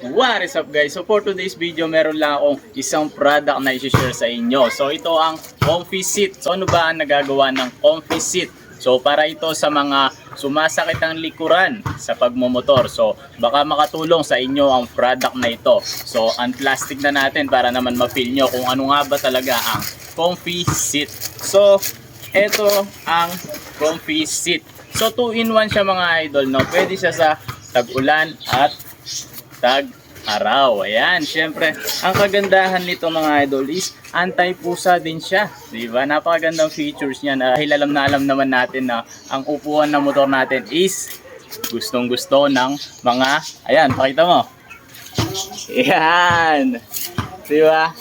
What is up guys? So for today's video, meron lang akong isang product na i-share sa inyo. So ito ang Comfy Seat. So ano ba ang nagagawa ng Comfy Seat? So para ito sa mga sumasakit ang likuran sa pagmomotor. So baka makatulong sa inyo ang product na ito. So un-plastic na natin para naman ma-feel nyo kung ano nga ba talaga ang Comfy Seat. So ito ang Comfy Seat. So 2-in-1 siya mga idol, no? Pwede siya sa tag-ulan at tag-araw. Ayan, syempre, ang kagandahan nito mga idol is anti-pusa din siya. Diba? Napakagandang features niya dahil alam naman natin na ang upuan ng motor natin is gustong-gusto ng mga, ayan, pakita mo. Ayan. Diba?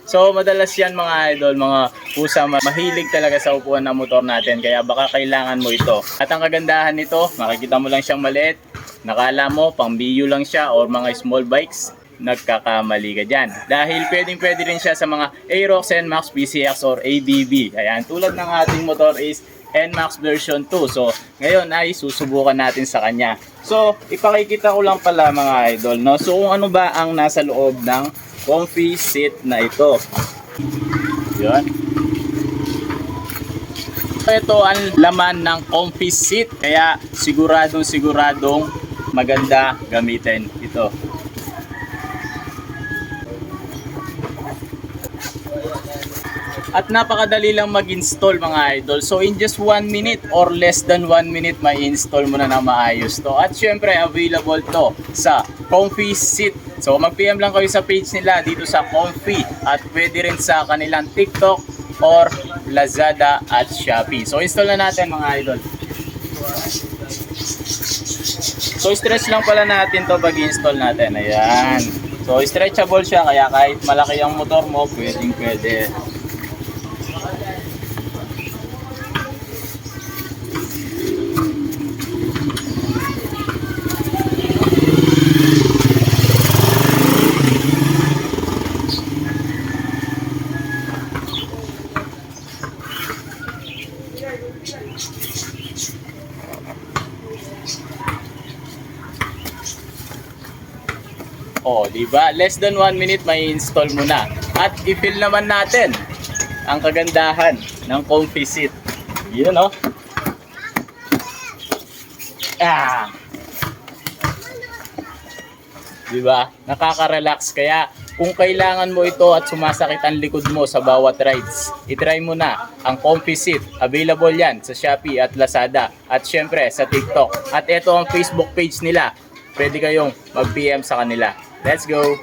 So madalas yan mga idol, mga pusa mahilig talaga sa upuan ng motor natin, kaya baka kailangan mo ito. At ang kagandahan nito, makikita mo lang siyang maliit, nakala mo pang biyo lang siya or mga small bikes, nagkakamali ka dyan. Dahil pwede rin siya sa mga Aerox, NMAX, PCX or ABB. Ayan, tulad ng ating motor is NMAX version 2. So ngayon ay susubukan natin sa kanya. So ipakikita ko lang pala mga idol, no? So kung ano ba ang nasa loob ng Comfy Seat na ito. Yan. Ito ang laman ng Comfy Seat, kaya siguradong maganda gamitin ito. At napakadali lang mag-install mga idol. So in just 1 minute or less than 1 minute may install mo na na maayos to. At syempre available to sa Comfy Seat. So mag-PM lang kayo sa page nila dito sa Comfy, at pwede rin sa kanilang TikTok or Lazada at Shopee. So install na natin mga idol. So stretch lang pala natin to pag install natin. Ayan. So stretchable siya, kaya kahit malaki ang motor mo, pwede. Oh, di ba? Less than 1 minute may install mo na. At i-feel naman natin ang kagandahan ng Comfy Seat. Yun, no? Ah. Di ba? Nakaka-relax, kaya kung kailangan mo ito at sumasakit ang likod mo sa bawat rides, i-try mo na ang Comfy Seat. Available yan sa Shopee at Lazada at syempre sa TikTok. At ito ang Facebook page nila. Pwede kayong mag-PM sa kanila. Let's go!